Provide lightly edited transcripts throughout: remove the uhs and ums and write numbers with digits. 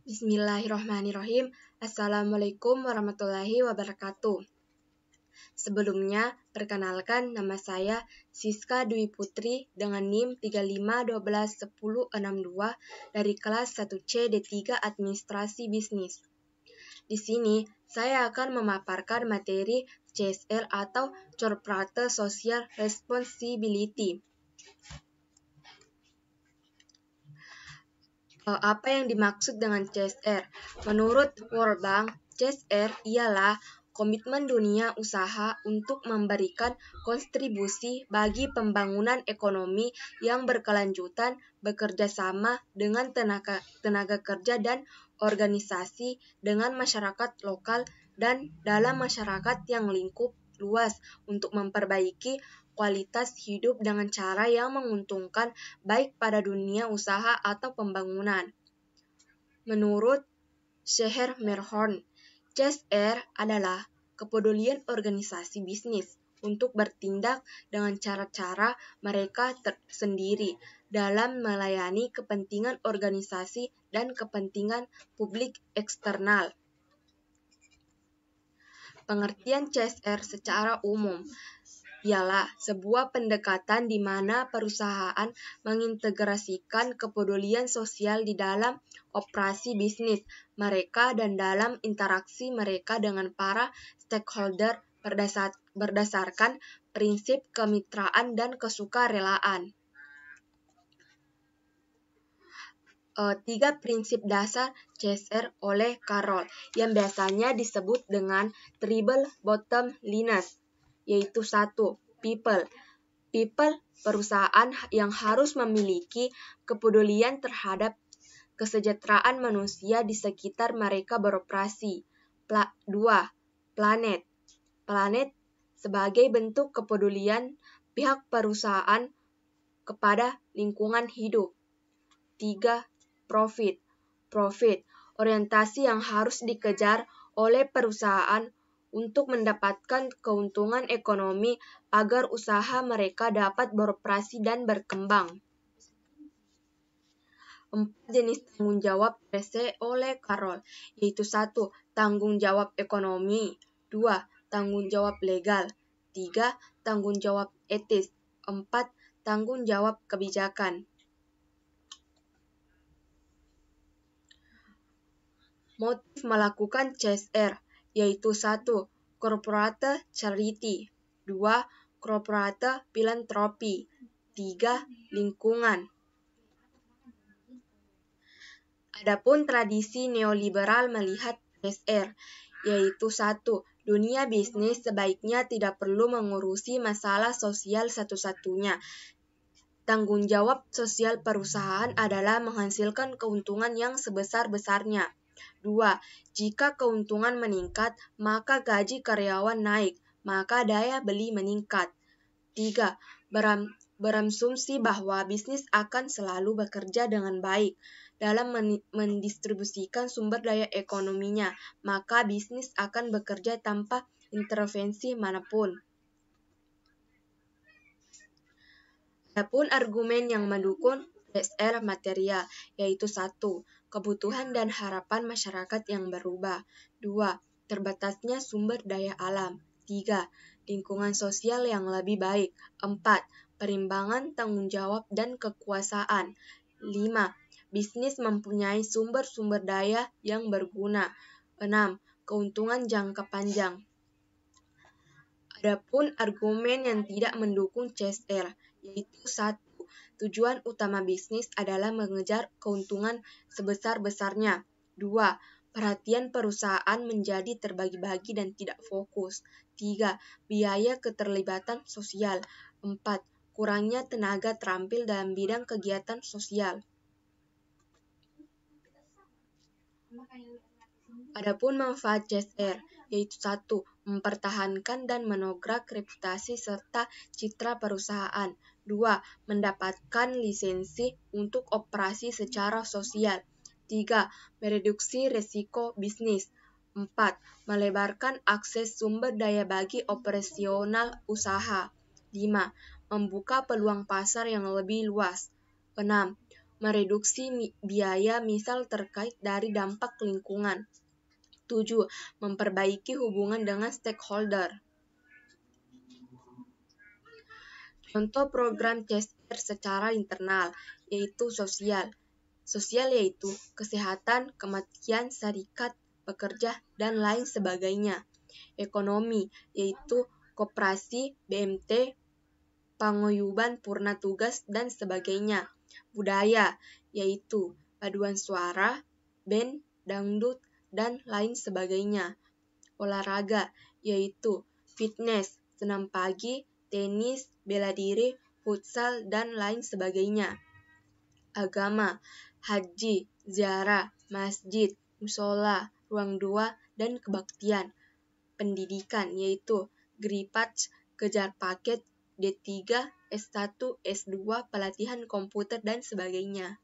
Bismillahirrahmanirrahim. Assalamualaikum warahmatullahi wabarakatuh. Sebelumnya, perkenalkan nama saya Siska Dwi Putri dengan NIM 35121062 dari kelas 1C D3 Administrasi Bisnis. Di sini, saya akan memaparkan materi CSR atau Corporate Social Responsibility. Apa yang dimaksud dengan CSR? Menurut World Bank, CSR ialah komitmen dunia usaha untuk memberikan kontribusi bagi pembangunan ekonomi yang berkelanjutan bekerja sama dengan tenaga kerja dan organisasi dengan masyarakat lokal dan dalam masyarakat yang lingkup luas untuk memperbaiki kualitas hidup dengan cara yang menguntungkan baik pada dunia usaha atau pembangunan. Menurut Sheher Merhorn, CSR adalah kepedulian organisasi bisnis untuk bertindak dengan cara-cara mereka sendiri dalam melayani kepentingan organisasi dan kepentingan publik eksternal. Pengertian CSR secara umum ialah sebuah pendekatan di mana perusahaan mengintegrasikan kepedulian sosial di dalam operasi bisnis mereka dan dalam interaksi mereka dengan para stakeholder berdasarkan prinsip kemitraan dan kesukarelaan. 3 prinsip dasar CSR oleh Carroll yang biasanya disebut dengan triple bottom lines, yaitu 1. People, perusahaan yang harus memiliki kepedulian terhadap kesejahteraan manusia di sekitar mereka beroperasi. 2. Planet, sebagai bentuk kepedulian pihak perusahaan kepada lingkungan hidup. 3. Profit, orientasi yang harus dikejar oleh perusahaan untuk mendapatkan keuntungan ekonomi agar usaha mereka dapat beroperasi dan berkembang. 4 jenis tanggung jawab PC oleh Carroll, yaitu 1. Tanggung jawab ekonomi, 2. Tanggung jawab legal, 3. Tanggung jawab etis, 4. Tanggung jawab kebijakan. Motif melakukan CSR, yaitu 1. Corporate charity, 2. Corporate philanthropy, 3. Lingkungan. Adapun tradisi neoliberal melihat CSR, yaitu 1. Dunia bisnis sebaiknya tidak perlu mengurusi masalah sosial satu-satunya. Tanggung jawab sosial perusahaan adalah menghasilkan keuntungan yang sebesar-besarnya. 2. Jika keuntungan meningkat, maka gaji karyawan naik, maka daya beli meningkat. 3. Berasumsi bahwa bisnis akan selalu bekerja dengan baik dalam mendistribusikan sumber daya ekonominya, maka bisnis akan bekerja tanpa intervensi manapun. Adapun argumen yang mendukung CSR material, yaitu 1. Kebutuhan dan harapan masyarakat yang berubah. 2. Terbatasnya sumber daya alam. 3. Lingkungan sosial yang lebih baik. 4. Perimbangan tanggung jawab dan kekuasaan. 5. Bisnis mempunyai sumber-sumber daya yang berguna. 6. Keuntungan jangka panjang. Adapun argumen yang tidak mendukung CSR, yaitu 1. Tujuan utama bisnis adalah mengejar keuntungan sebesar-besarnya. 2. Perhatian perusahaan menjadi terbagi-bagi dan tidak fokus. 3. Biaya keterlibatan sosial. 4. Kurangnya tenaga terampil dalam bidang kegiatan sosial. Adapun manfaat CSR, yaitu 1. Mempertahankan dan menongkrak reputasi serta citra perusahaan. 2. Mendapatkan lisensi untuk operasi secara sosial. 3. Mereduksi risiko bisnis. 4. Melebarkan akses sumber daya bagi operasional usaha. 5. Membuka peluang pasar yang lebih luas. 6. mereduksi biaya misal terkait dari dampak lingkungan. 7. Memperbaiki hubungan dengan stakeholder. Contoh program CSR secara internal, yaitu sosial. Sosial yaitu kesehatan, kematian, serikat pekerja, dan lain sebagainya. Ekonomi yaitu koperasi, BMT, paguyuban purna tugas, dan sebagainya. Budaya yaitu paduan suara, band, dangdut, dan lain sebagainya. Olahraga yaitu fitness, senam pagi, tenis, bela diri, futsal, dan lain sebagainya. Agama, haji, ziarah, masjid, musola, ruang doa, dan kebaktian. Pendidikan yaitu Gripats, kejar paket, D3, S1, S2, pelatihan komputer, dan sebagainya.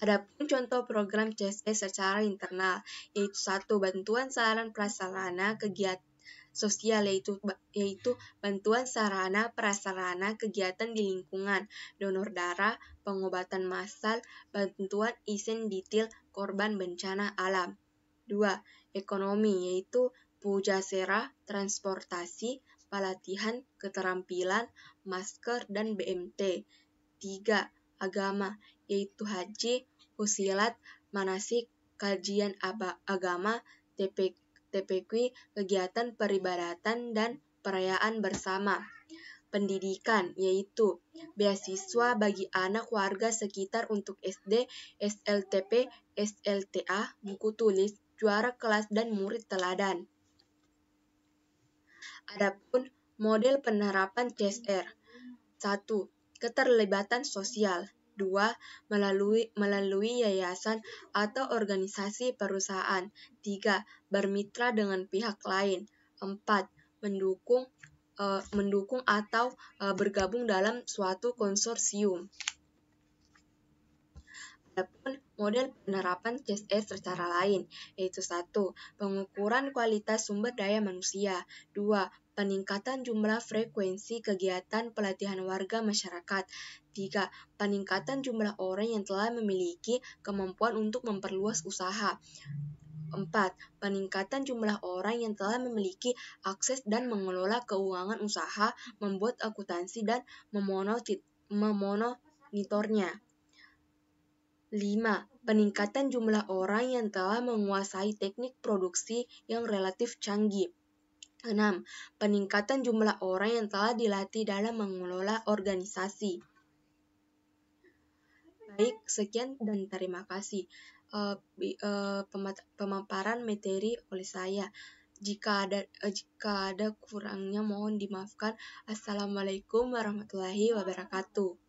Adapun contoh program CSR secara internal, yaitu 1. Bantuan sarana prasarana kegiatan sosial yaitu bantuan sarana prasarana kegiatan di lingkungan, donor darah, pengobatan massal, bantuan izin detail korban bencana alam. 2. Ekonomi yaitu pujasera, transportasi, pelatihan, keterampilan, masker, dan BMT. 3. Agama yaitu haji, usilat, manasik, kajian agama, TPQ, kegiatan peribadatan, dan perayaan bersama. Pendidikan yaitu beasiswa bagi anak warga sekitar untuk SD, SLTP, SLTA, buku tulis, juara kelas, dan murid teladan. Adapun model penerapan CSR. 1. Keterlibatan sosial. 2. Melalui yayasan atau organisasi perusahaan. 3. Bermitra dengan pihak lain. 4. Mendukung atau bergabung dalam suatu konsorsium. Adapun model penerapan CSR secara lain, yaitu 1. Pengukuran kualitas sumber daya manusia. 2. Peningkatan jumlah frekuensi kegiatan pelatihan warga masyarakat. 3. Peningkatan jumlah orang yang telah memiliki kemampuan untuk memperluas usaha. 4. Peningkatan jumlah orang yang telah memiliki akses dan mengelola keuangan usaha, membuat akuntansi, dan memonitornya. 5. Peningkatan jumlah orang yang telah menguasai teknik produksi yang relatif canggih. 6. Peningkatan jumlah orang yang telah dilatih dalam mengelola organisasi. Baik, sekian dan terima kasih pemaparan materi oleh saya. Jika ada kurangnya mohon dimaafkan. Assalamualaikum warahmatullahi wabarakatuh.